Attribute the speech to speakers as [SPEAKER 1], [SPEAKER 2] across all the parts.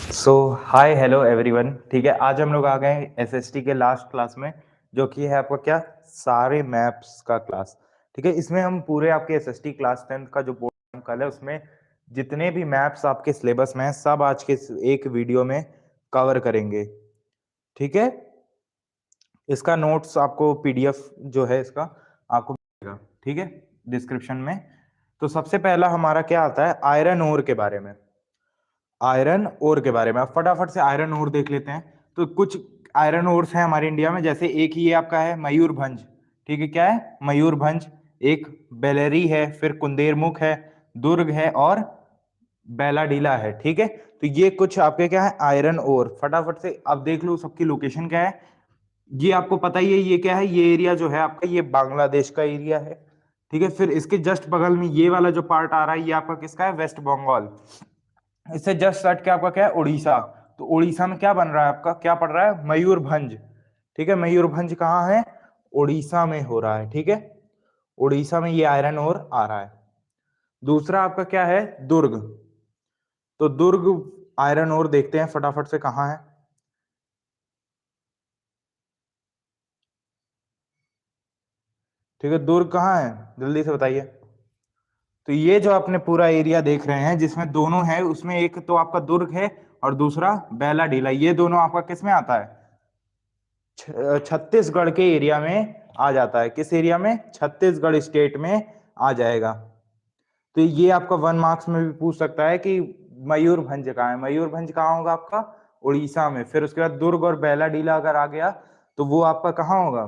[SPEAKER 1] सो hi hello everyone. ठीक है, आज हम लोग आ गए हैं एसएसटी के लास्ट क्लास में, जो कि है आपका क्या सारे मैप्स का क्लास। ठीक है, इसमें हम पूरे आपके एसएसटी क्लास 10 का जो बोर्ड कल है उसमें जितने भी मैप्स आपके सिलेबस में हैं सब आज के एक वीडियो में कवर करेंगे। ठीक है, इसका नोट्स आपको पीडीएफ जो है इसका आपको मिलेगा। ठीक है, डिस्क्रिप्शन में। तो सबसे पहला हमारा क्या आता है, आयरन ओर के बारे में। आयरन ओर के बारे में आप फटाफट से आयरन ओर देख लेते हैं। तो कुछ आयरन ओर्स हैं हमारे इंडिया में, जैसे एक ये आपका है मयूरभंज। ठीक है, क्या है मयूरभंज। एक बेलेरी है, फिर कुंदेरमुख है, दुर्ग है और बेलाडीला है। ठीक है, तो ये कुछ आपके क्या है आयरन ओर। फटाफट से आप देख लो सबकी लोकेशन क्या है। ये आपको पता ही है ये क्या है, ये एरिया जो है आपका ये बांग्लादेश का एरिया है। ठीक है, फिर इसके जस्ट बगल में ये वाला जो पार्ट आ रहा है ये आपका किसका है, वेस्ट बंगाल। इससे जस्ट सट के आपका क्या है उड़ीसा। तो उड़ीसा में क्या बन रहा है आपका, क्या पड़ रहा है मयूरभंज। ठीक है, मयूरभंज कहाँ है, उड़ीसा में हो रहा है। ठीक है, उड़ीसा में ये आयरन ओर आ रहा है। दूसरा आपका क्या है दुर्ग। तो दुर्ग आयरन ओर देखते हैं फटाफट से कहाँ है। ठीक है, दुर्ग कहाँ है जल्दी से बताइए। तो ये जो आपने पूरा एरिया देख रहे हैं जिसमें दोनों है, उसमें एक तो आपका दुर्ग है और दूसरा बेलाडीला। ये दोनों आपका किस में आता है, छत्तीसगढ़ के एरिया में आ जाता है। किस एरिया में, छत्तीसगढ़ स्टेट में आ जाएगा। तो ये आपका 1 मार्क्स में भी पूछ सकता है कि मयूरभंज कहाँ है। मयूरभंज कहाँ होगा आपका, उड़ीसा में। फिर उसके बाद दुर्ग और बेलाडीला अगर आ गया तो वो आपका कहाँ होगा,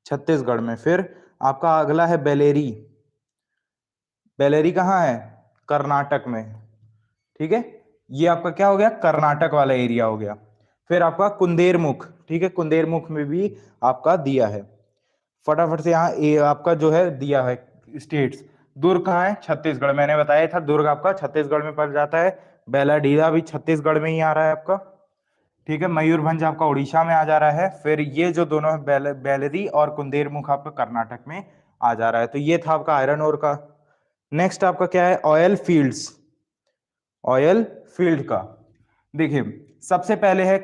[SPEAKER 1] छत्तीसगढ़ में। फिर आपका अगला है बेलेरी। बेलेरी कहाँ है, कर्नाटक में। ठीक है, ये आपका क्या हो गया, कर्नाटक वाला एरिया हो गया। फिर आपका कुंदेरमुख। ठीक है, कुंदेरमुख में भी आपका दिया है। फटाफट से यहाँ आपका जो है दिया है स्टेट्स। दुर्ग कहाँ है, छत्तीसगढ़। मैंने बताया था दुर्ग आपका छत्तीसगढ़ में पड़ जाता है। बेलाडीला भी छत्तीसगढ़ में ही आ रहा है आपका। ठीक है, मयूरभंज आपका उड़ीसा में आ जा रहा है। फिर ये जो दोनों है बेलरी और कुंदेरमुख आपका कर्नाटक में आ जा रहा है। तो ये था आपका आयरन ओर का। नेक्स्ट आपका क्या है, ऑयल फील्ड्स। ऑयल फील्ड का देखिए सबसे पहले है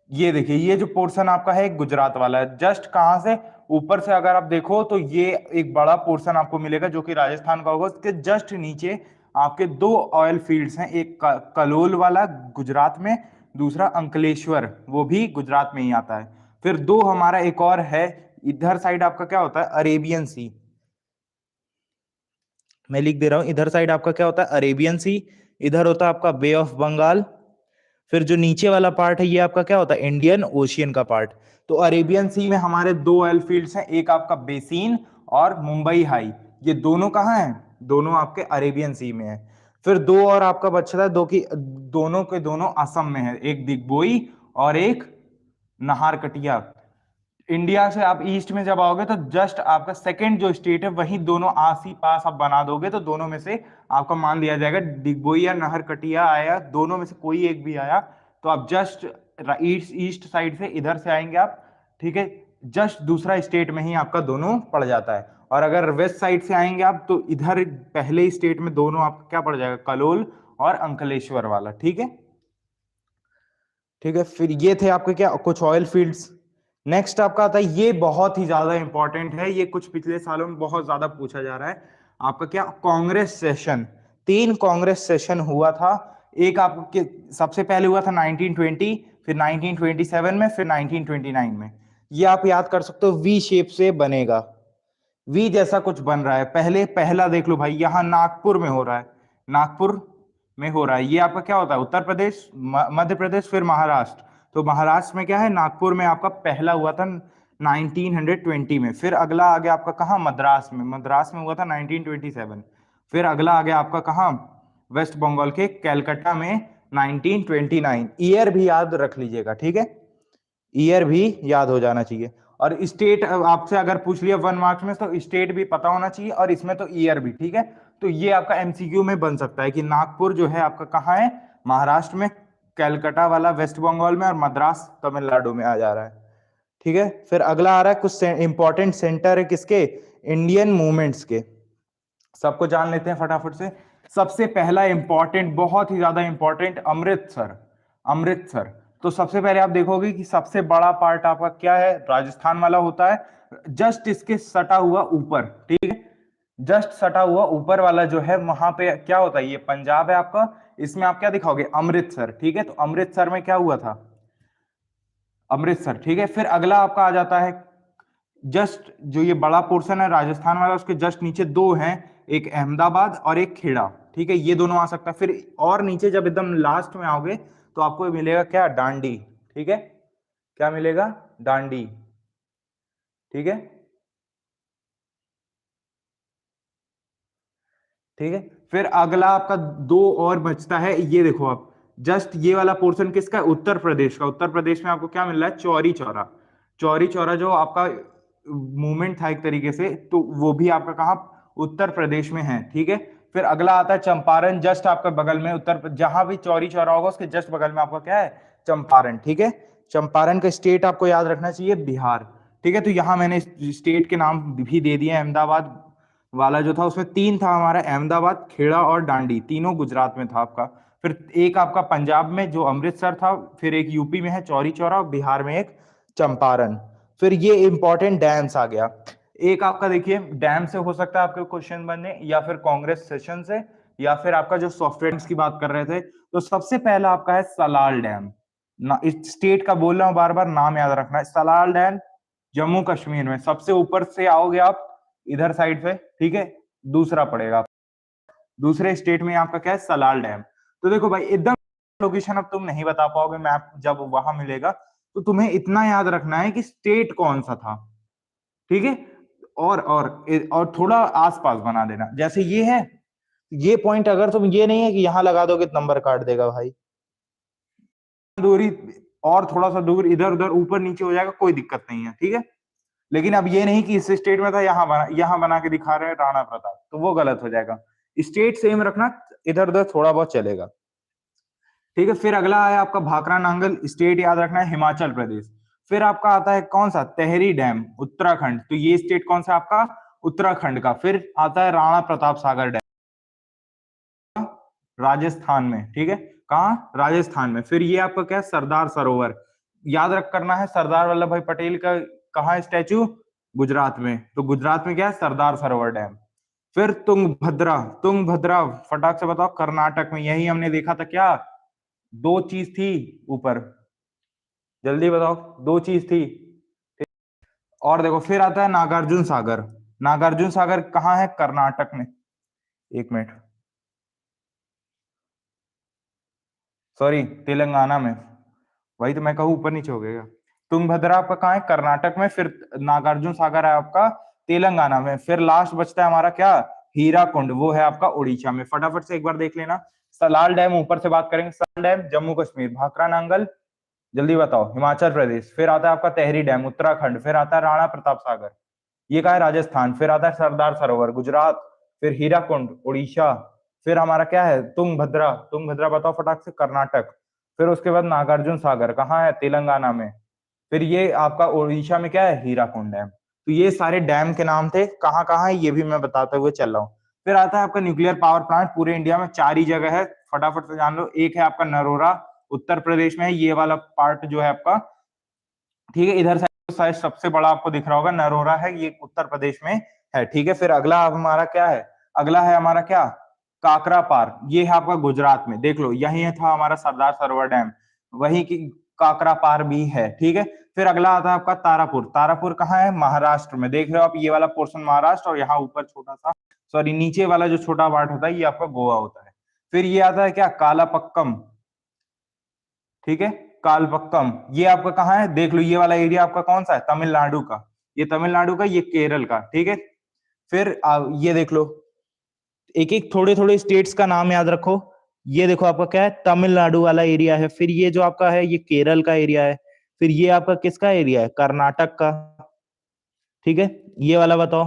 [SPEAKER 1] ये, देखिए ये जो पोर्शन आपका है गुजरात वाला है। जस्ट कहां से, ऊपर से अगर आप देखो तो ये एक बड़ा पोर्शन आपको मिलेगा जो कि राजस्थान का होगा। उसके जस्ट नीचे आपके दो ऑयल फील्ड्स हैं, एक कलोल वाला गुजरात में, दूसरा अंकलेश्वर वो भी गुजरात में ही आता है। फिर दो हमारा एक और है इधर साइड आपका क्या होता है, अरेबियन सी। मैं लिख दे रहा हूं, इधर साइड आपका क्या होता है, अरेबियन सी। इधर होता है आपका बे ऑफ बंगाल। फिर जो नीचे वाला पार्ट है ये आपका क्या होता है, इंडियन ओशियन का पार्ट। तो अरेबियन सी में हमारे दो ऑयल फील्ड्स हैं, एक आपका बेसिन और मुंबई हाई। ये दोनों कहाँ हैं, दोनों आपके अरेबियन सी में है। फिर दो और आपका बचा था, दो की दोनों के दोनों असम में है, एक दिग्बोई और एक नाहरकटिया। इंडिया से आप ईस्ट में जब आओगे तो जस्ट आपका सेकंड जो स्टेट है वही दोनों आस ही पास आप बना दोगे तो दोनों में से आपका मान लिया जाएगा डिगबोई या नहरकटिया आया, दोनों में से कोई एक भी आया तो आप जस्ट ईस्ट ईस्ट साइड से इधर से आएंगे आप। ठीक है, जस्ट दूसरा स्टेट में ही आपका दोनों पड़ जाता है। और अगर वेस्ट साइड से आएंगे आप तो इधर पहले स्टेट में दोनों आपका क्या पड़ जाएगा, कलोल और अंकलेश्वर वाला। ठीक है, ठीक है। फिर ये थे आपके क्या कुछ ऑयल फील्ड्स। नेक्स्ट आपका आता है, ये बहुत ही ज्यादा इंपॉर्टेंट है, ये कुछ पिछले सालों में बहुत ज्यादा पूछा जा रहा है। आपका क्या, कांग्रेस सेशन। 3 कांग्रेस सेशन हुआ था। एक आपके सबसे पहले हुआ था 1920, फिर 1927 में, फिर 1929 में। ये आप याद कर सकते हो, वी शेप से बनेगा, वी जैसा कुछ बन रहा है। पहले पहला देख लो भाई, यहां नागपुर में हो रहा है, नागपुर में हो रहा है। ये आपका क्या होता है, उत्तर प्रदेश, मध्य प्रदेश, फिर महाराष्ट्र। तो महाराष्ट्र में क्या है, नागपुर में आपका पहला हुआ था 1920 में। फिर अगला आ गया आपका कहाँ, मद्रास में, मद्रास में हुआ था 1927। फिर अगला आ गया आपका कहाँ, वेस्ट बंगाल के कैलकाटा में 1929। ईयर भी याद रख लीजिएगा, ठीक है, ईयर भी याद हो जाना चाहिए। और स्टेट आपसे अगर पूछ लिया 1 मार्क्स में तो स्टेट भी पता होना चाहिए और इसमें तो ईयर भी। ठीक है, तो ये आपका एमसीक्यू में बन सकता है कि नागपुर जो है आपका कहाँ है, महाराष्ट्र में, कैलकाटा वाला वेस्ट बंगाल में, और मद्रास तमिलनाडु में आ जा रहा है। ठीक है, फिर अगला आ रहा है कुछ इंपॉर्टेंट सेंटर है किसके, इंडियन मूवमेंट्स के। सबको जान लेते हैं फटाफट से। सबसे पहला इंपॉर्टेंट, बहुत ही ज्यादा इंपॉर्टेंट, अमृतसर। अमृतसर। तो सबसे पहले आप देखोगे कि सबसे बड़ा पार्ट आपका क्या है, राजस्थान वाला होता है। जस्ट इसके सटा हुआ ऊपर, ठीक है, जस्ट सटा हुआ ऊपर वाला जो है वहां पे क्या होता है, ये पंजाब है आपका। इसमें आप क्या दिखाओगे, अमृतसर, ठीक है। तो अमृतसर में क्या हुआ था, अमृतसर, ठीक है। फिर अगला आपका आ जाता है, जस्ट जो ये बड़ा पोर्शन है राजस्थान वाला, उसके जस्ट नीचे दो हैं, एक अहमदाबाद और एक खेड़ा, ठीक है, ये दोनों आ सकता है। फिर और नीचे जब एकदम लास्ट में आओगे तो आपको मिलेगा क्या, डांडी, ठीक है, क्या मिलेगा, डांडी, ठीक है, ठीक है। फिर अगला आपका दो और बचता है, ये देखो आप, जस्ट ये वाला पोर्शन किसका है, उत्तर प्रदेश का। उत्तर प्रदेश में आपको क्या मिल रहा है, चौरी चौरा। चौरी चौरा जो आपका मूवमेंट था एक तरीके से, तो वो भी आपका कहाँ, उत्तर प्रदेश में है, ठीक है। फिर अगला आता है चंपारण, जस्ट आपका बगल में, उत्तर जहां भी चौरी चौरा होगा उसके जस्ट बगल में आपका क्या है, चंपारण, ठीक है। चंपारण का स्टेट आपको याद रखना चाहिए, बिहार, ठीक है। तो यहाँ मैंने स्टेट के नाम भी दे दिए। अहमदाबाद वाला जो था उसमें तीन था हमारा, अहमदाबाद, खेड़ा और डांडी, तीनों गुजरात में था आपका। फिर एक आपका पंजाब में जो अमृतसर था, फिर एक यूपी में है चौरी चौरा, और बिहार में एक चंपारण। फिर ये इंपॉर्टेंट डैम्स आ गया। एक आपका देखिए, डैम से हो सकता है आपके क्वेश्चन बनने, या फिर कांग्रेस सेशन से, या फिर आपका जो सॉफ्टवेयर की बात कर रहे थे। तो सबसे पहला आपका है सलाल डैम। ना इस स्टेट का बोल रहा हूं बार बार, नाम याद रखना है, सलाल डैम, जम्मू कश्मीर में। सबसे ऊपर से आओगे आप इधर साइड से, ठीक है, दूसरा पड़ेगा, दूसरे स्टेट में आपका क्या है, सलाल डैम। तो देखो भाई, एकदम लोकेशन अब तुम नहीं बता पाओगे, मैप जब वहां मिलेगा। तो तुम्हें इतना याद रखना है कि स्टेट कौन सा था, ठीक है। और थोड़ा आसपास बना देना, जैसे ये है, ये पॉइंट अगर तुम ये नहीं है कि यहां लगा दोगे तो नंबर काट देगा भाई, दूरी और थोड़ा सा दूर इधर उधर ऊपर नीचे हो जाएगा, कोई दिक्कत नहीं है, ठीक है। लेकिन अब ये नहीं कि इस स्टेट में था, यहाँ बना के दिखा रहे हैं राणा प्रताप, तो वो गलत हो जाएगा। स्टेट सेम रखना, इधर उधर थोड़ा बहुत चलेगा, ठीक है। फिर अगला है आपका भाखड़ा नांगल, स्टेट याद रखना है, हिमाचल प्रदेश। फिर आपका आता है कौन सा, तेहरी डैम, उत्तराखंड। तो ये स्टेट कौन सा आपका, उत्तराखंड का। फिर आता है राणा प्रताप सागर डैम, राजस्थान में, ठीक है, कहाँ, राजस्थान में। फिर ये आपका क्या है, सरदार सरोवर, याद रख करना है, सरदार वल्लभ भाई पटेल का कहाँ स्टैचू, गुजरात में। तो गुजरात में क्या है, सरदार सरोवर डैम। फिर तुंगभद्रा, तुंगभद्रा फटाक से बताओ, कर्नाटक में। यही हमने देखा था क्या, दो चीज थी ऊपर, जल्दी बताओ, दो चीज थी। और देखो फिर आता है नागार्जुन सागर। नागार्जुन सागर कहाँ है, कर्नाटक में। एक मिनट, सॉरी, तेलंगाना में। वही तो मैं कहूँ, ऊपर नीचे हो गया। तुंगभद्रा आपका कहाँ है, कर्नाटक में। फिर नागार्जुन सागर है आपका तेलंगाना में। फिर लास्ट बचता है हमारा क्या, हीराकुंड, वो है आपका उड़ीसा में। फटाफट से एक बार देख लेना। सलाल डैम ऊपर से बात करेंगे, सलाल डैम जम्मू कश्मीर, भाखड़ा नांगल जल्दी बताओ, हिमाचल प्रदेश। फिर आता है आपका तेहरी डैम, उत्तराखंड। फिर आता है राणा प्रताप सागर, ये कहा है, राजस्थान। फिर आता है सरदार सरोवर, गुजरात। फिर हीराकुंड, उड़ीसा। फिर हमारा क्या है, तुंगभद्रा, तुंगभद्रा बताओ फटाक से, कर्नाटक। फिर उसके बाद नागार्जुन सागर कहाँ है, तेलंगाना में। फिर ये आपका उड़ीसा में क्या है, हीराकुंड डैम। तो ये सारे डैम के नाम थे, कहाँ कहाँ है ये भी मैं बताते हुए चल रहा हूँ। फिर आता है आपका न्यूक्लियर पावर प्लांट, पूरे इंडिया में 4 ही जगह है, फटाफट से जान लो। एक है आपका नरोरा, उत्तर प्रदेश में है, ये वाला पार्ट जो है आपका, ठीक है। इधर साइड सबसे बड़ा आपको दिख रहा होगा, नरोरा है, ये उत्तर प्रदेश में है, ठीक है। फिर अगला हमारा क्या है, अगला है हमारा क्या, काकरा पार, ये है आपका गुजरात में, देख लो, यही था हमारा सरदार सरोवर डैम, वही की काकरा पार भी है, ठीक है। फिर अगला आता है आपका तारापुर। तारापुर कहाँ है, महाराष्ट्र में, देख रहे हो आप, ये वाला पोर्शन महाराष्ट्र, और यहाँ ऊपर छोटा सा, सॉरी, नीचे वाला जो छोटा पार्ट होता है ये आपका गोवा होता है। फिर ये आता है क्या, कालापक्कम, ठीक है, कालपक्कम, ये आपका कहाँ है, देख लो, ये वाला एरिया आपका कौन सा है, तमिलनाडु का। ये तमिलनाडु का, ये केरल का, ठीक है। फिर ये देख लो, एक एक थोड़े थोड़े स्टेट्स का नाम याद रखो। ये देखो आपका क्या है, तमिलनाडु वाला एरिया है। फिर ये जो आपका है, ये केरल का एरिया है। फिर ये आपका किसका एरिया है, कर्नाटक का, ठीक है। ये वाला बताओ,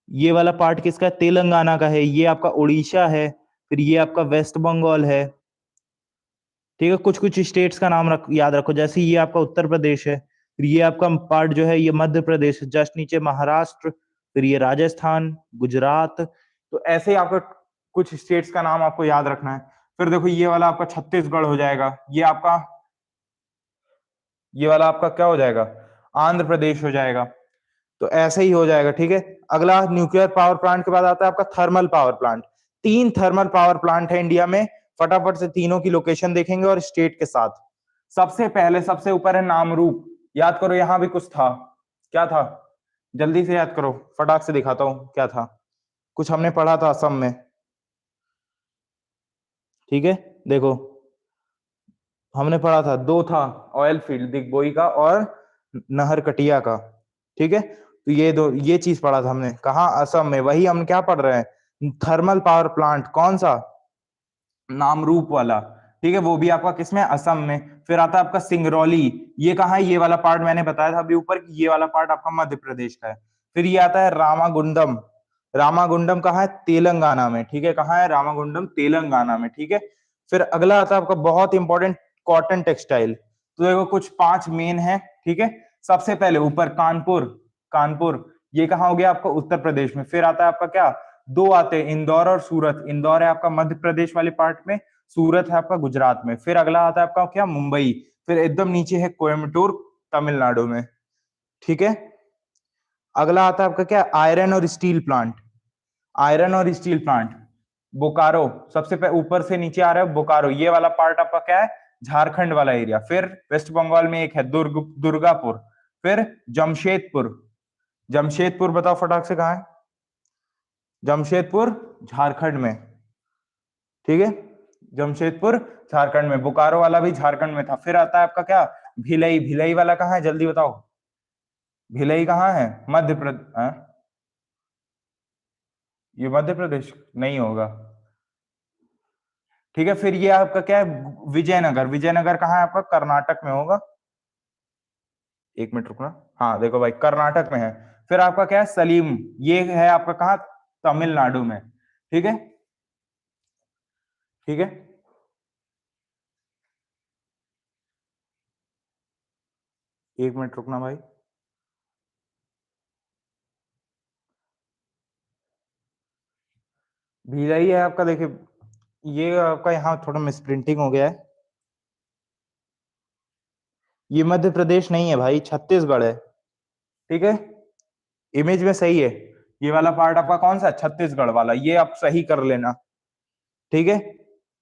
[SPEAKER 1] ये वाला पार्ट किसका है, तेलंगाना का है। ये आपका उड़ीसा है। फिर ये आपका वेस्ट बंगाल है, ठीक है। कुछ कुछ स्टेट्स का नाम याद रखो, जैसे ये आपका उत्तर प्रदेश है। फिर ये आपका पार्ट जो है, ये मध्य प्रदेश, जस्ट नीचे महाराष्ट्र। फिर ये राजस्थान, गुजरात। तो ऐसे ही आपका कुछ स्टेट्स का नाम आपको याद रखना है। फिर देखो ये वाला आपका छत्तीसगढ़ हो जाएगा, ये वाला आपका क्या हो जाएगा, आंध्र प्रदेश हो जाएगा। तो ऐसे ही हो जाएगा, ठीक है। अगला न्यूक्लियर पावर प्लांट के बाद आता है आपका thermal power plant. 3 thermal power plant है इंडिया में, फटाफट से तीनों की लोकेशन देखेंगे और स्टेट के साथ। सबसे पहले सबसे ऊपर है नामरूप, याद करो यहां भी कुछ था, क्या था, जल्दी से याद करो, फटाक से दिखाता हूं क्या था, कुछ हमने पढ़ा था असम में, ठीक है। देखो हमने पढ़ा था, 2 था, ऑयल फील्ड दिग्बोई का और नहरकटिया का, ठीक है। तो ये चीज पढ़ा था हमने, कहा असम में, वही हम क्या पढ़ रहे हैं, थर्मल पावर प्लांट, कौन सा, नामरूप वाला, ठीक है, वो भी आपका किसमें, असम में। फिर आता है आपका सिंगरौली, ये कहाँ है, ये वाला पार्ट मैंने बताया था अभी ऊपर, ये वाला पार्ट आपका मध्य प्रदेश का है। फिर ये आता है रामागुंडम, रामागुंडम कहाँ है, तेलंगाना में, ठीक है, कहाँ है, रामागुंडम तेलंगाना में, ठीक है। फिर अगला आता है आपका बहुत इंपॉर्टेंट, कॉटन टेक्सटाइल। तो देखो कुछ 5 मेन है, ठीक है। सबसे पहले ऊपर कानपुर, कानपुर ये कहाँ हो गया आपका, उत्तर प्रदेश में। फिर आता है आपका क्या, 2 आते हैं, इंदौर और सूरत, इंदौर है आपका मध्य प्रदेश वाले पार्ट में, सूरत है आपका गुजरात में। फिर अगला आता है आपका क्या, मुंबई। फिर एकदम नीचे है कोयम्बटूर, तमिलनाडु में, ठीक है। अगला आता है आपका क्या, आयरन और स्टील प्लांट, आयरन और स्टील प्लांट, बोकारो, सबसे ऊपर से नीचे आ रहा है बोकारो, ये वाला पार्ट आपका क्या है, झारखंड वाला एरिया। फिर वेस्ट बंगाल में एक है दुर्गापुर। फिर जमशेदपुर, जमशेदपुर बताओ फटाक से कहाँ है, जमशेदपुर झारखंड में, ठीक है, जमशेदपुर झारखंड में। बोकारो वाला भी झारखंड में था। फिर आता है आपका क्या, भिलई, भिलई वाला कहाँ है, जल्दी बताओ, भिलई कहाँ है, मध्य प्रदेश, ये मध्य प्रदेश नहीं होगा, ठीक है। फिर ये आपका क्या है, विजयनगर, विजयनगर कहाँ है आपका, कर्नाटक में होगा, 1 मिनट रुकना, हाँ देखो भाई कर्नाटक में है। फिर आपका क्या है, सलीम, ये है आपका कहाँ, तमिलनाडु में, ठीक है, ठीक है। 1 मिनट रुकना भाई, भिलाई है आपका, देखिए ये आपका यहाँ थोड़ा मिसप्रिंटिंग हो गया है, ये मध्य प्रदेश नहीं है भाई, छत्तीसगढ़ है, ठीक है, इमेज में सही है। ये वाला पार्ट आपका कौन सा, छत्तीसगढ़ वाला, ये आप सही कर लेना, ठीक है,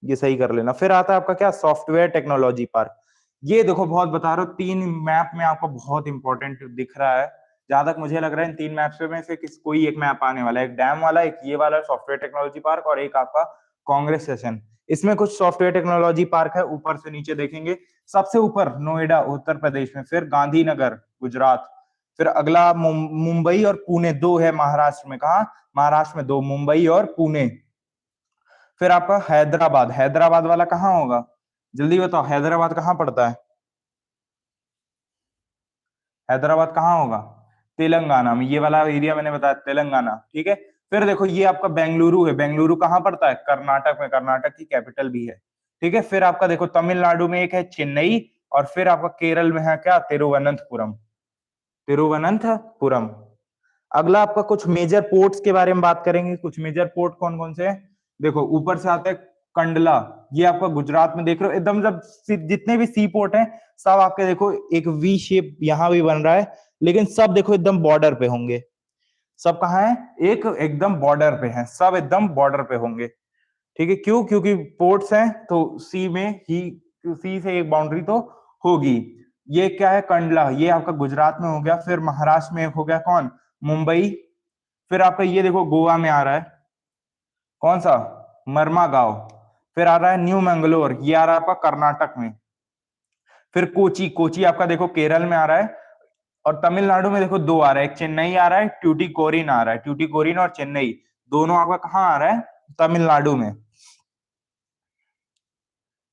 [SPEAKER 1] ये सही कर लेना। फिर आता है आपका क्या, सॉफ्टवेयर टेक्नोलॉजी पार्क। ये देखो बहुत बता रहा हूँ, 3 मैप में आपको बहुत इंपॉर्टेंट दिख रहा है, जहां तक मुझे लग रहा है इन 3 मैप्स में से कोई एक मैप आने वाला है, एक डैम वाला, एक ये वाला सॉफ्टवेयर टेक्नोलॉजी पार्क, और एक आपका कांग्रेस सेशन। इसमें कुछ सॉफ्टवेयर टेक्नोलॉजी पार्क है, ऊपर से नीचे देखेंगे। सबसे ऊपर नोएडा उत्तर प्रदेश में, फिर गांधीनगर गुजरात, फिर अगला मुंबई और पुणे, 2 है महाराष्ट्र में, कहा, महाराष्ट्र में 2, मुंबई और पुणे। फिर आपका हैदराबाद, हैदराबाद वाला कहाँ होगा, जल्दी बताओ, हैदराबाद कहाँ पड़ता है, हैदराबाद कहाँ होगा, तेलंगाना में, ये वाला एरिया मैंने बताया तेलंगाना, ठीक है। फिर देखो ये आपका बेंगलुरु है, बेंगलुरु कहाँ पड़ता है, कर्नाटक में, कर्नाटक की कैपिटल भी है, ठीक है। फिर आपका देखो तमिलनाडु में एक है चेन्नई, और फिर आपका केरल में है क्या, तिरुवनंतपुरम, तिरुवनंतपुरम। अगला आपका कुछ मेजर पोर्ट्स के बारे में बात करेंगे, कुछ मेजर पोर्ट कौन कौन से हैं। देखो ऊपर से आता है कंडला, ये आपका गुजरात में, देख रहे हो एकदम, जब जितने भी सी पोर्ट हैं सब आपके देखो एक वी शेप यहां भी बन रहा है, लेकिन सब देखो एकदम बॉर्डर पे होंगे, सब कहाँ है, एक एकदम बॉर्डर पे हैं, सब एकदम बॉर्डर पे होंगे, ठीक है। क्यों, क्योंकि पोर्ट्स हैं तो सी में ही, सी से एक बाउंड्री तो होगी। ये क्या है, कंडला, ये आपका गुजरात में हो गया। फिर महाराष्ट्र में हो गया कौन, मुंबई। फिर आपका ये देखो गोवा में आ रहा है, कौन सा, मरमा गांव। फिर आ रहा है न्यू मैंगलोर, ये आ रहा है आपका कर्नाटक में। फिर कोची, कोची आपका देखो केरल में आ रहा है। और तमिलनाडु में देखो 2 आ रहा है, एक चेन्नई आ रहा है, ट्यूटिकोरिन आ रहा है, ट्यूटिकोरिन और चेन्नई, दोनों आपका कहाँ आ रहा है, तमिलनाडु में,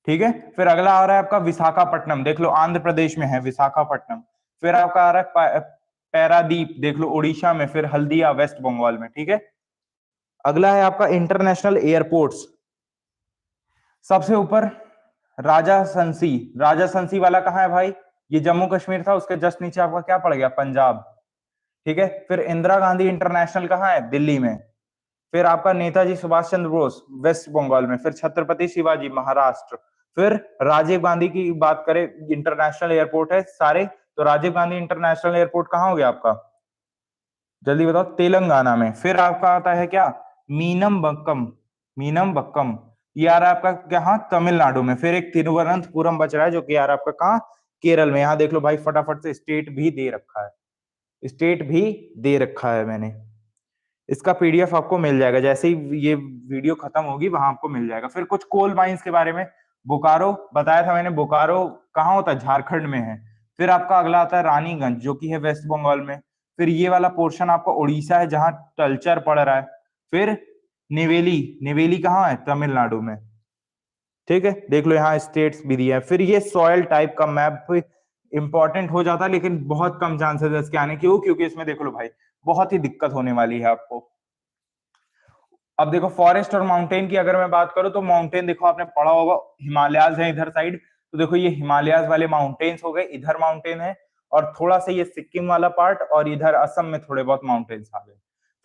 [SPEAKER 1] ठीक है। फिर अगला आ रहा है आपका विशाखापट्टनम, देख लो आंध्र प्रदेश में है विशाखापट्टनम। फिर आपका आ रहा है पैरादीप, देख लो उड़ीसा में। फिर हल्दिया वेस्ट बंगाल में, ठीक है। अगला है आपका इंटरनेशनल एयरपोर्ट्स, सबसे ऊपर राजा संसी, राजा संसी वाला कहाँ है भाई, ये जम्मू कश्मीर था, उसके जस्ट नीचे आपका क्या पड़ गया, पंजाब, ठीक है। फिर इंदिरा गांधी इंटरनेशनल कहाँ है, दिल्ली में। फिर आपका नेताजी सुभाष चंद्र बोस वेस्ट बंगाल में, फिर छत्रपति शिवाजी महाराष्ट्र, फिर राजीव गांधी की बात करें इंटरनेशनल एयरपोर्ट है सारे, तो राजीव गांधी इंटरनेशनल एयरपोर्ट कहाँ हो गया आपका, जल्दी बताओ, तेलंगाना में। फिर आपका आता है क्या, मीनमबक्कम, मीनमबक्कम, ये आ रहा है आपका कहाँ, तमिलनाडु में। फिर एक तिरुवनंतपुरम बच रहा है जो कि आ रहा है आपका कहाँ, केरल में। यहाँ देख लो भाई फटाफट से, स्टेट भी दे रखा है, स्टेट भी दे रखा है मैंने। इसका पीडीएफ आपको मिल जाएगा, जैसे ही ये वीडियो खत्म होगी वहां आपको मिल जाएगा। फिर कुछ कोल माइंस के बारे में, बोकारो बताया था मैंने, बोकारो कहाँ होता है, झारखंड में है। फिर आपका अगला आता है रानीगंज जो कि है वेस्ट बंगाल में। फिर ये वाला पोर्शन आपका उड़ीसा है जहां टलचर पड़ रहा है। फिर नेवेली, नेवेली कहाँ है, तमिलनाडु में। ठीक है, देख लो यहाँ स्टेट्स भी दिया है। फिर ये सॉइल टाइप का मैप इंपॉर्टेंट हो जाता है, लेकिन बहुत कम चांसेस है इसके आने की, क्योंकि इसमें देख लो भाई बहुत ही दिक्कत होने वाली है आपको। अब देखो फॉरेस्ट और माउंटेन की अगर मैं बात करूं तो माउंटेन देखो आपने पढ़ा होगा, हिमालयाज है इधर साइड, तो देखो ये हिमालयाज वाले माउंटेन्स हो गए, इधर माउंटेन है, और थोड़ा सा ये सिक्किम वाला पार्ट, और इधर असम में थोड़े बहुत माउंटेन्स आ गए।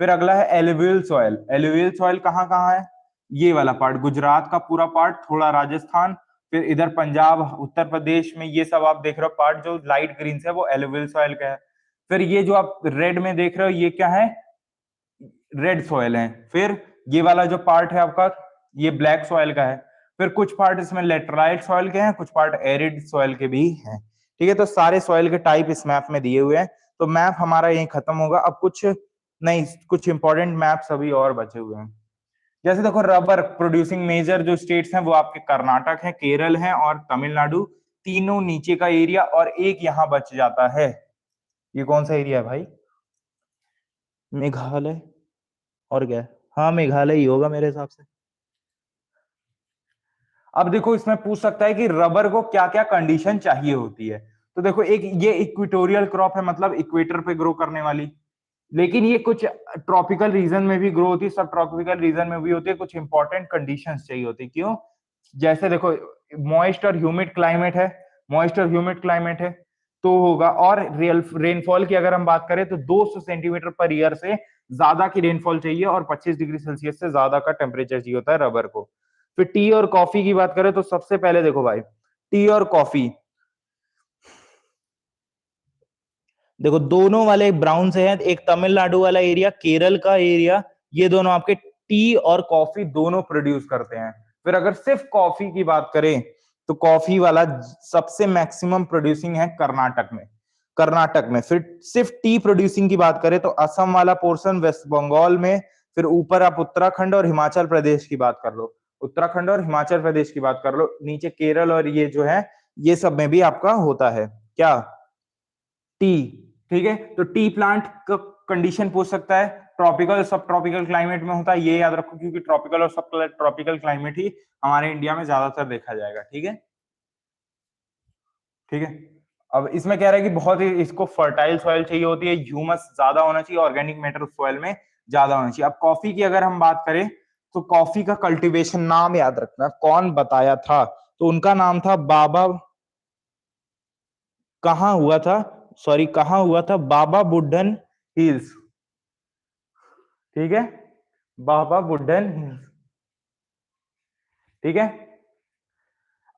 [SPEAKER 1] फिर अगला है एलुवियल सॉइल, एलुवियल सॉइल कहाँ कहाँ है, ये वाला पार्ट गुजरात का पूरा पार्ट, थोड़ा राजस्थान, फिर इधर पंजाब उत्तर प्रदेश में, ये सब आप देख रहे हो पार्ट जो लाइट ग्रीन से है वो एलुवियल सॉइल का है। फिर ये जो आप रेड में देख रहे हो ये क्या है, रेड सॉइल है। फिर ये वाला जो पार्ट है आपका ये ब्लैक सॉइल का है। फिर कुछ पार्ट इसमें लेटराइट सॉइल के हैं, कुछ पार्ट एरिड सॉइल के भी हैं। ठीक है, तो सारे सॉइल के टाइप इस मैप में दिए हुए हैं। तो मैप हमारा यही खत्म होगा, अब कुछ नहीं, कुछ इंपॉर्टेंट मैप्स अभी और बचे हुए हैं। जैसे देखो रबर प्रोड्यूसिंग मेजर जो स्टेट्स हैं वो आपके कर्नाटक है, केरल है और तमिलनाडु, तीनों नीचे का एरिया, और एक यहाँ बच जाता है, ये कौन सा एरिया है भाई, मेघालय, और क्या है, हाँ मेघालय ही होगा मेरे हिसाब से। अब देखो इसमें पूछ सकता है कि रबर को क्या क्या कंडीशन चाहिए होती है, तो देखो एक ये इक्वेटोरियल क्रॉप है, मतलब इक्वेटर पे ग्रो करने वाली, लेकिन ये कुछ ट्रॉपिकल रीजन में भी ग्रो होती है, सब ट्रॉपिकल रीजन में भी होती है, कुछ इंपॉर्टेंट कंडीशंस चाहिए होती है। क्यों, जैसे देखो मॉइस्ट और ह्यूमिड क्लाइमेट है, मॉइस्ट और ह्यूमिड क्लाइमेट है तो होगा, और रियल रेनफॉल की अगर हम बात करें तो 200 सेंटीमीटर पर ईयर से ज्यादा की रेनफॉल चाहिए, और 25 डिग्री सेल्सियस से ज्यादा का टेम्परेचर चाहिए होता है रबर को। फिर टी और कॉफी की बात करें तो सबसे पहले देखो भाई, टी और कॉफी देखो दोनों वाले ब्राउन से हैं, एक तमिलनाडु वाला एरिया, केरल का एरिया, ये दोनों आपके टी और कॉफी दोनों प्रोड्यूस करते हैं। फिर अगर सिर्फ कॉफी की बात करें तो कॉफी वाला सबसे मैक्सिमम प्रोड्यूसिंग है कर्नाटक में, कर्नाटक में। फिर सिर्फ टी प्रोड्यूसिंग की बात करें तो असम वाला पोर्शन, वेस्ट बंगाल में, फिर ऊपर आप उत्तराखंड और हिमाचल प्रदेश की बात कर लो, उत्तराखंड और हिमाचल प्रदेश की बात कर लो, नीचे केरल और ये जो है ये सब में भी आपका होता है क्या, टी। ठीक है, तो टी प्लांट का कंडीशन पूछ सकता है, ट्रॉपिकल सब ट्रॉपिकल क्लाइमेट में होता है, ये याद रखो, क्योंकि ट्रॉपिकल और सब ट्रॉपिकल क्लाइमेट ही हमारे इंडिया में ज्यादातर देखा जाएगा। ठीक है, ठीक है। अब इसमें कह रहा है कि बहुत ही इसको फर्टाइल सॉइल चाहिए होती है, ह्यूमस ज्यादा होना चाहिए, ऑर्गेनिक मैटर सॉइल में ज्यादा होना चाहिए। अब कॉफी की अगर हम बात करें तो कॉफी का कल्टीवेशन नाम याद रखना, कौन बताया था, तो उनका नाम था बाबा, कहाँ हुआ था, सॉरी कहाँ हुआ था, बाबा बुड्ढन हिल्स। ठीक है, बाबा बुड्ढन हिल्स। ठीक है,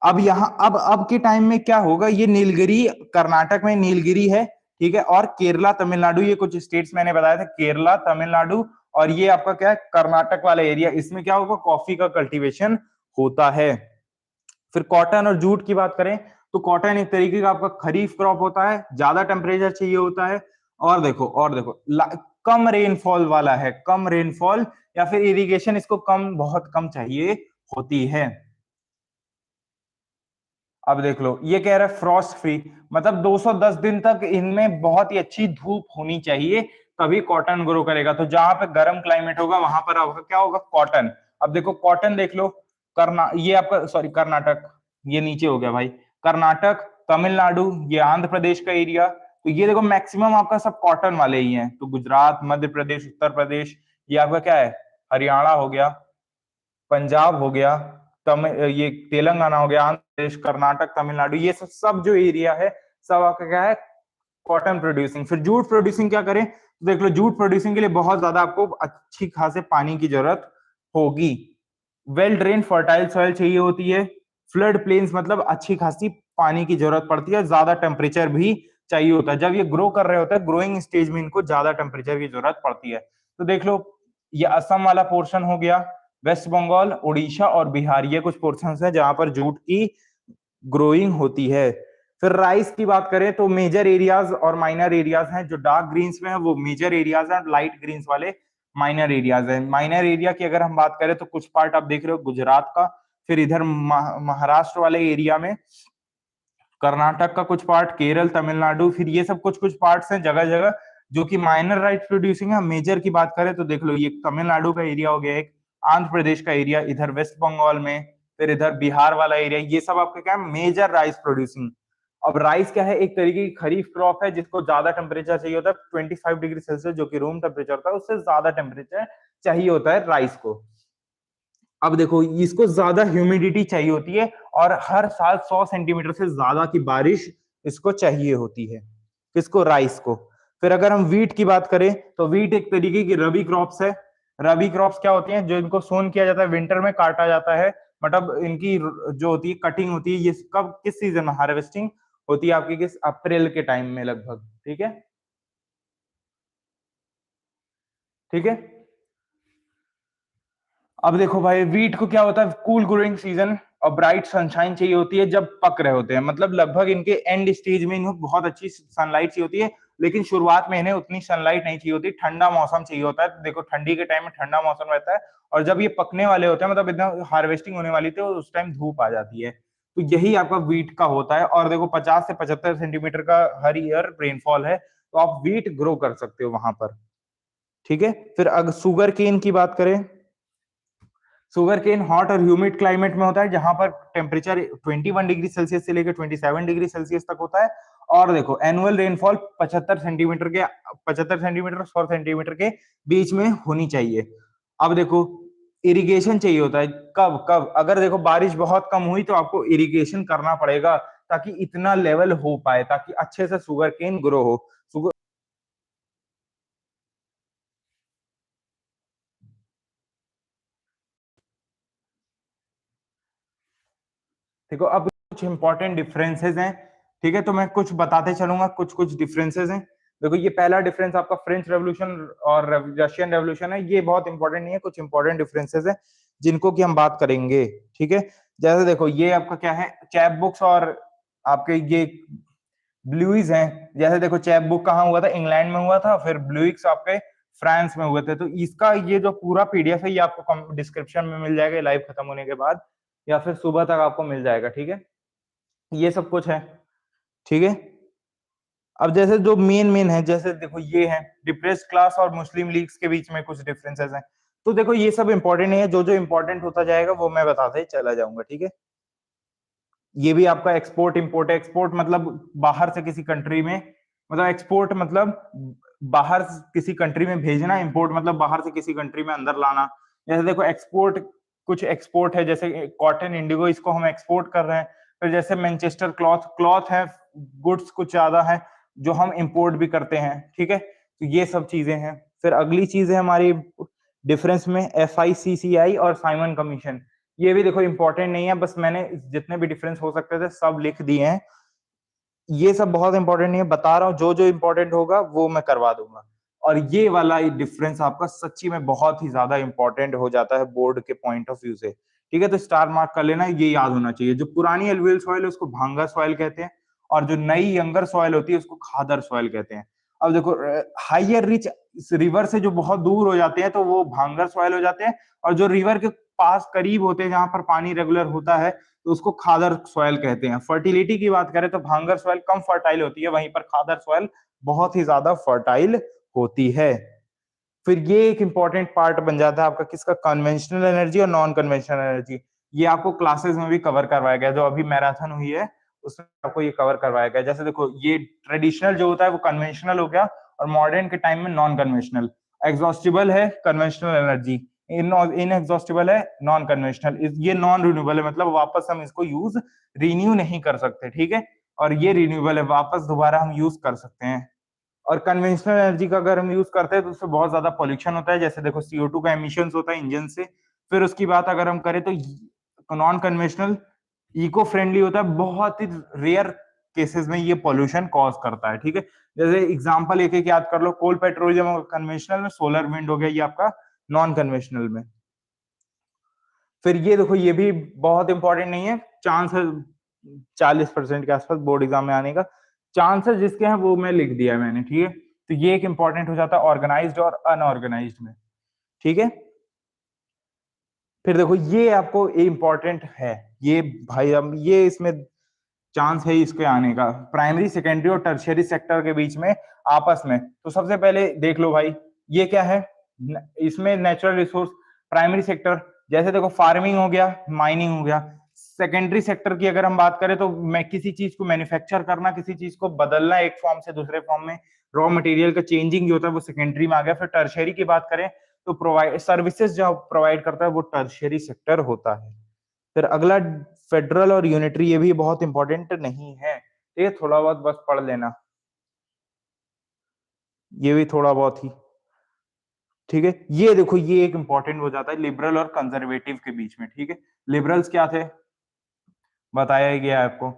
[SPEAKER 1] अब यहाँ अब के टाइम में क्या होगा, ये नीलगिरी कर्नाटक में नीलगिरी है, ठीक है, और केरला तमिलनाडु, ये कुछ स्टेट्स मैंने बताया था, केरला तमिलनाडु, और ये आपका क्या है कर्नाटक वाला एरिया, इसमें क्या होगा, कॉफी का कल्टीवेशन होता है। फिर कॉटन और जूट की बात करें तो कॉटन एक तरीके का आपका खरीफ क्रॉप होता है, ज्यादा टेम्परेचर चाहिए होता है, और देखो कम रेनफॉल वाला है, कम रेनफॉल या फिर इरिगेशन इसको कम, बहुत कम चाहिए होती है। अब देख लो ये कह रहा है फ्रॉस्ट फ्री, मतलब 210 दिन तक इनमें बहुत ही अच्छी धूप होनी चाहिए तभी कॉटन ग्रो करेगा। तो जहां पे गर्म क्लाइमेट होगा वहां पर आपका क्या होगा, कॉटन। अब देखो कॉटन देख लो, ये आपका सॉरी कर्नाटक, ये नीचे हो गया भाई, कर्नाटक, तमिलनाडु, ये आंध्र प्रदेश का एरिया, तो ये देखो मैक्सिमम आपका सब कॉटन वाले ही हैं। तो गुजरात, मध्य प्रदेश, उत्तर प्रदेश, ये आपका क्या है, हरियाणा हो गया, पंजाब हो गया, ये तेलंगाना हो गया, आंध्र प्रदेश, कर्नाटक, तमिलनाडु, ये सब जो एरिया है सब आपका क्या है, कॉटन प्रोड्यूसिंग। फिर जूट प्रोड्यूसिंग क्या करें तो देख लो जूट प्रोड्यूसिंग के लिए बहुत ज्यादा आपको अच्छी खासे पानी की जरूरत होगी। वेल ड्रेन फर्टाइल सॉइल चाहिए होती है। फ्लड प्लेन्स मतलब अच्छी खासी पानी की जरूरत पड़ती है, ज्यादा टेम्परेचर भी चाहिए होता है। जब ये ग्रो कर रहे होते हैं, ग्रोइंग स्टेज में इनको ज्यादा टेम्परेचर की जरूरत पड़ती है। तो देख लो ये असम वाला पोर्शन हो गया, वेस्ट बंगाल, उड़ीसा और बिहार, ये कुछ पोर्शन है जहां पर जूट की ग्रोइंग होती है। फिर राइस की बात करें तो मेजर एरियाज और माइनर एरियाज हैं। जो डार्क ग्रीन्स में है वो मेजर एरियाज हैं, लाइट ग्रीन्स वाले माइनर एरियाज हैं। माइनर एरिया की अगर हम बात करें तो कुछ पार्ट आप देख रहे हो गुजरात का, फिर इधर महाराष्ट्र वाले एरिया में कर्नाटक का कुछ पार्ट, केरल, तमिलनाडु, फिर ये सब कुछ कुछ पार्ट्स हैं जगह जगह जो कि माइनर राइस प्रोड्यूसिंग है। मेजर की बात करें तो देख लो ये तमिलनाडु का एरिया हो गया, एक आंध्र प्रदेश का एरिया, इधर वेस्ट बंगाल में, फिर इधर बिहार वाला एरिया, ये सब आपके क्या है मेजर राइस प्रोड्यूसिंग। अब राइस क्या है, एक तरीके की खरीफ क्रॉप है जिसको ज्यादा टेम्परेचर चाहिए होता है, 25 डिग्री सेल्सियस जो कि रूम टेम्परेचर होता है उससे ज्यादा टेम्परेचर चाहिए होता है राइस को। अब देखो इसको ज्यादा ह्यूमिडिटी चाहिए होती है और हर साल 100 सेंटीमीटर से ज्यादा की बारिश इसको चाहिए होती है। किसको? राइस को। फिर अगर हम वीट की बात करें तो वीट एक तरीके की रबी क्रॉप्स है। रबी क्रॉप्स क्या होती हैं? जो इनको सोन किया जाता है, विंटर में काटा जाता है, मतलब इनकी जो होती है कटिंग होती है, ये कब किस सीजन में हार्वेस्टिंग होती है आपकी? किस अप्रैल के टाइम में लगभग। ठीक है, ठीक है। अब देखो भाई वीट को क्या होता है, कूल ग्रोइंग सीजन और ब्राइट सनशाइन चाहिए होती है जब पक रहे होते हैं, मतलब लगभग इनके एंड स्टेज में इन्हें बहुत अच्छी सनलाइट चाहिए होती है, लेकिन शुरुआत में इन्हें उतनी सनलाइट नहीं चाहिए होती, ठंडा मौसम चाहिए होता है। तो देखो ठंडी के टाइम में ठंडा मौसम रहता है और जब ये पकने वाले होते हैं, मतलब इतना हार्वेस्टिंग होने वाली थी, उस टाइम धूप आ जाती है। तो यही आपका वीट का होता है। और देखो 50 से 75 सेंटीमीटर का हर ईयर रेनफॉल है, तो आप वीट ग्रो कर सकते हो वहां पर। ठीक है। फिर अगर शुगर केन की बात करें, शुगर केन हॉट और ह्यूमिड क्लाइमेट में होता है जहां पर टेम्परेचर 21 डिग्री सेल्सियस से लेकर 27 डिग्री सेल्सियस तक होता है। और देखो एनुअल रेनफॉल 75 सेंटीमीटर 100 सेंटीमीटर के बीच में होनी चाहिए। अब देखो इरिगेशन चाहिए होता है, कब कब? अगर देखो बारिश बहुत कम हुई तो आपको इरिगेशन करना पड़ेगा ताकि इतना लेवल हो पाए, ताकि अच्छे से शुगर केन ग्रो हो। देखो अब कुछ इंपॉर्टेंट डिफरेंसेस हैं। ठीक है, तो मैं कुछ बताते चलूंगा, कुछ कुछ डिफरेंसेस हैं। देखो ये पहला डिफरेंस आपका फ्रेंच रेवोल्यूशन और रशियन रेवोल्यूशन है, ये बहुत इंपॉर्टेंट नहीं है, कुछ इंपॉर्टेंट डिफरेंसेस हैं जिनको कि हम बात करेंगे। ठीक है, जैसे देखो ये आपका क्या है, चैप बुक्स और आपके ये ब्लूइज हैं। जैसे देखो चैप बुक कहाँ हुआ था? इंग्लैंड में हुआ था, फिर ब्लूइक्स आपके फ्रांस में हुए थे। तो इसका ये जो पूरा पीडीएफ है ये आपको डिस्क्रिप्शन में मिल जाएगा लाइव खत्म होने के बाद, या फिर सुबह तक आपको मिल जाएगा। ठीक है, ये सब कुछ है। ठीक है, अब जैसे जो मेन मेन है, जैसे देखो ये है डिप्रेस्ड क्लास और मुस्लिम लीग्स के बीच में कुछ डिफरेंसेस हैं। तो देखो ये सब इंपॉर्टेंट नहीं है, जो जो इंपॉर्टेंट होता जाएगा वो मैं बताते चला जाऊंगा। ठीक है, ये भी आपका एक्सपोर्ट इंपोर्ट है। एक्सपोर्ट मतलब बाहर से किसी कंट्री में, मतलब एक्सपोर्ट मतलब बाहर किसी कंट्री में भेजना, इंपोर्ट मतलब बाहर से किसी कंट्री में अंदर लाना। जैसे देखो एक्सपोर्ट, कुछ एक्सपोर्ट है जैसे कॉटन इंडिगो, इसको हम एक्सपोर्ट कर रहे हैं। फिर जैसे मैनचेस्टर क्लॉथ, क्लॉथ है, गुड्स कुछ ज्यादा है जो हम इंपोर्ट भी करते हैं। ठीक है, तो ये सब चीजें हैं। फिर अगली चीज है हमारी डिफरेंस में FICCI और साइमन कमीशन। ये भी देखो इंपॉर्टेंट नहीं है, बस मैंने जितने भी डिफरेंस हो सकते थे सब लिख दिए हैं। ये सब बहुत इंपॉर्टेंट नहीं है, बता रहा हूँ जो जो इंपॉर्टेंट होगा वो मैं करवा दूंगा। और ये वाला डिफरेंस आपका सच्ची में बहुत ही ज्यादा इंपॉर्टेंट हो जाता है बोर्ड के पॉइंट ऑफ व्यू से। ठीक है, तो स्टार मार्क कर लेना, ये याद होना चाहिए। जो पुरानी एलुवियल सॉइल है उसको भांगर सॉइल कहते हैं, और जो नई यंगर सॉइल होती है उसको खादर सॉइल कहते हैं। अब देखो हाइयर रिच रिवर से जो बहुत दूर हो जाते हैं तो वो भांगर सॉइल हो जाते हैं, और जो रिवर के पास करीब होते हैं जहां पर पानी रेगुलर होता है तो उसको खादर सॉइल कहते हैं। फर्टिलिटी की बात करें तो भांगर सॉइल कम फर्टाइल होती है, वहीं पर खादर सॉइल बहुत ही ज्यादा फर्टाइल होती है। फिर ये एक इंपॉर्टेंट पार्ट बन जाता है आपका किसका, कन्वेंशनल एनर्जी और नॉन कन्वेंशनल एनर्जी। ये आपको क्लासेस में भी कवर करवाया गया, जो अभी मैराथन हुई है उसमें आपको ये कवर करवाया गया। जैसे देखो ये ट्रेडिशनल जो होता है वो कन्वेंशनल हो गया, और मॉडर्न के टाइम में नॉन कन्वेंशनल। एग्जॉस्टिबल है कन्वेंशनल एनर्जी, इन एग्जॉस्टिबल है नॉन कन्वेंशनल। ये नॉन रिन्यूएबल है, मतलब वापस हम इसको यूज रिन्यू नहीं कर सकते। ठीक है, और ये रिन्यूएबल है, वापस दोबारा हम यूज कर सकते हैं। और कन्वेंशनल एनर्जी का अगर हम यूज करते हैं तो उससे बहुत ज्यादा पॉल्यूशन होता है, जैसे देखो CO2 का एमिशन होता है इंजन से। फिर उसकी बात अगर हम करें तो नॉन कन्वेंशनल इको फ्रेंडली होता है, बहुत ही रेयर केसेस में ये पॉल्यूशन कॉज करता है, ठीक है। जैसे एग्जांपल एक एक याद कर लो, कोल पेट्रोलियम कन्वेंशनल में, सोलर विंड हो गया ये आपका नॉन कन्वेंशनल में। फिर ये देखो ये भी बहुत इंपॉर्टेंट नहीं है, चांस है 40% के आसपास बोर्ड एग्जाम में आने का चांसेस जिसके हैं वो मैं लिख दिया है मैंने, ठीक है। तो ये एक इंपॉर्टेंट हो जाता है ऑर्गेनाइज्ड और अनऑर्गेनाइज्ड में, ठीक है। फिर देखो ये आपको इंपॉर्टेंट है, ये भाई हम ये इसमें चांस है इसके आने का, प्राइमरी सेकेंडरी और टर्शियरी सेक्टर के बीच में आपस में। तो सबसे पहले देख लो भाई ये क्या है, इसमें नेचुरल रिसोर्स प्राइमरी सेक्टर, जैसे देखो फार्मिंग हो गया, माइनिंग हो गया। सेकेंडरी सेक्टर की अगर हम बात करें तो मैं किसी चीज को मैन्युफैक्चर करना, किसी चीज को बदलना एक फॉर्म से दूसरे फॉर्म में, रॉ मटेरियल का चेंजिंग जो होता है वो सेकेंडरी में आ गया। फिर टर्शियरी की बात करें तो प्रोवाइड सर्विसेज जो प्रोवाइड करता है वो टर्शियरी सेक्टर होता है। फिर अगला फेडरल और यूनिटरी, ये भी बहुत इंपॉर्टेंट नहीं है, ये थोड़ा बहुत बस पढ़ लेना, ये भी थोड़ा बहुत ही, ठीक है। ये देखो ये एक इंपॉर्टेंट हो जाता है लिबरल और कंजर्वेटिव के बीच में, ठीक है। लिबरल्स क्या थे बताया गया है आपको,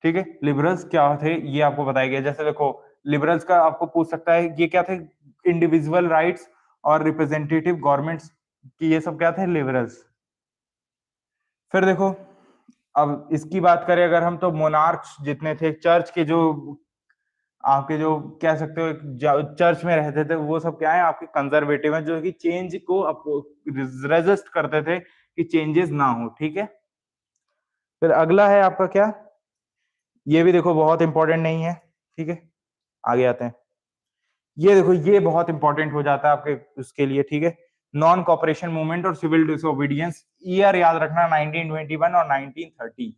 [SPEAKER 1] ठीक है। लिबरल्स क्या थे ये आपको बताया गया, जैसे देखो लिबरल्स का आपको पूछ सकता है ये क्या थे, इंडिविजुअल राइट्स और रिप्रेजेंटेटिव गवर्नमेंट्स की, ये सब क्या थे लिबरल्स। फिर देखो अब इसकी बात करें अगर हम तो मोनार्क्स जितने थे, चर्च के जो आपके जो कह सकते हो चर्च में रहते थे वो सब क्या है आपके कंजर्वेटिव हैं, जो कि चेंज को रेजिस्ट करते थे कि चेंजेस ना हो, ठीक है। फिर अगला है आपका क्या, ये भी देखो बहुत इंपॉर्टेंट नहीं है, ठीक है। आगे आते हैं, ये देखो ये बहुत इंपॉर्टेंट हो जाता है आपके उसके लिए, ठीक है। नॉन कॉपरेशन मूवमेंट और सिविल डिसोबीडियंस, ईयर याद रखना 1921 और 1930,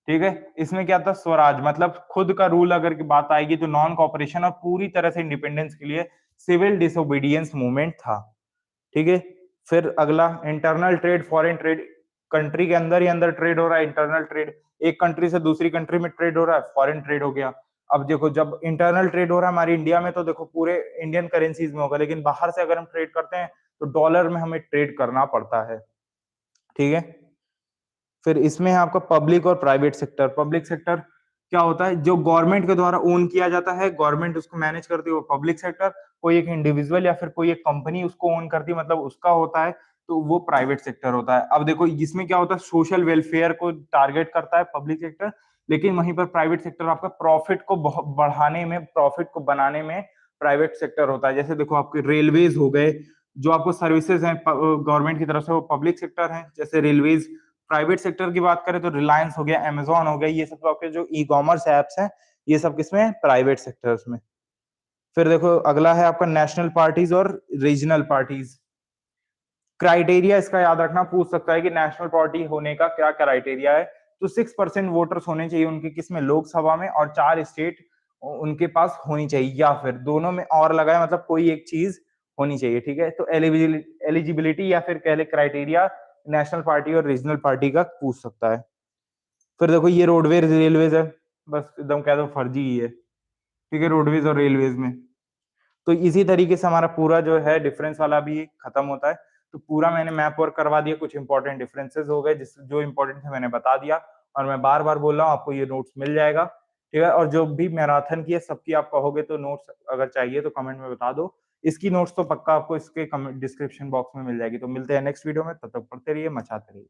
[SPEAKER 1] ठीक है। इसमें क्या था स्वराज मतलब खुद का रूल अगर की बात आएगी तो नॉन कॉपरेशन और पूरी तरह से इंडिपेंडेंस के लिए सिविल डिसोबीडियंस मूवमेंट था, ठीक है। फिर अगला internal trade foreign trade, country के अंदर ही अंदर ट्रेड हो रहा है, इंटरनल ट्रेड एक कंट्री से दूसरी कंट्री में ट्रेड हो रहा है, फॉरेन ट्रेड हो गया। अब देखो जब इंटरनल ट्रेड हो रहा है हमारी इंडिया में तो देखो पूरे इंडियन करेंसीज में होगा, लेकिन बाहर से अगर हम ट्रेड करते हैं तो डॉलर में हमें ट्रेड करना पड़ता है, ठीक है। फिर इसमें है आपका पब्लिक और प्राइवेट सेक्टर। पब्लिक सेक्टर क्या होता है, जो गवर्नमेंट के द्वारा ओन किया जाता है, गवर्नमेंट उसको मैनेज करती है, वो पब्लिक सेक्टर। कोई एक इंडिविजुअल या फिर कोई एक कंपनी उसको ओन करती है मतलब उसका होता है, तो वो प्राइवेट सेक्टर होता है। अब देखो इसमें क्या होता है, सोशल वेलफेयर को टारगेट करता है पब्लिक सेक्टर, लेकिन वहीं पर प्राइवेट सेक्टर आपका प्रॉफिट को बढ़ाने में, प्रॉफिट को बनाने में प्राइवेट सेक्टर होता है। जैसे देखो आपके रेलवेज हो गए, जो आपको सर्विसेज हैं गवर्नमेंट की तरफ से, वो पब्लिक सेक्टर है। जैसे रेलवेज, प्राइवेट सेक्टर की बात करें तो रिलायंस हो गया, अमेजोन हो गया, ये सब आपके जो ई कॉमर्स एप्स हैं ये सब किसमें, प्राइवेट सेक्टर्स में। फिर देखो अगला है आपका नेशनल पार्टीज और रीजनल पार्टीज। क्राइटेरिया इसका याद रखना, पूछ सकता है कि नेशनल पार्टी होने का क्या क्राइटेरिया है। तो 6% वोटर्स होने चाहिए उनके किसमें, लोकसभा में, और 4 स्टेट उनके पास होनी चाहिए, या फिर दोनों में और लगाए मतलब कोई एक चीज होनी चाहिए, ठीक है। तो एलिजिबिलिटी या फिर कह ले क्राइटेरिया नेशनल पार्टी और रीजनल पार्टी का पूछ सकता है। फिर देखो ये रोडवेज रेलवेज है, बस एकदम कह दो फर्जी ही है, ठीक है, रोडवेज और रेलवेज में। तो इसी तरीके से हमारा पूरा जो है डिफरेंस वाला भी खत्म होता है। तो पूरा मैंने मैप वर्क करवा दिया, कुछ इंपॉर्टेंट डिफरेंसेस हो गए जिस जो इंपॉर्टेंट थे मैंने बता दिया, और मैं बार बार बोल रहा हूँ आपको ये नोट्स मिल जाएगा, ठीक है। और जो भी मैराथन की है सबकी आप कहोगे तो नोट्स अगर चाहिए तो कमेंट में बता दो, इसकी नोट्स तो पक्का आपको इसके डिस्क्रिप्शन बॉक्स में मिल जाएगी। तो मिलते हैं नेक्स्ट वीडियो में, तब तक पढ़ते रहिए, मचाते रहिए।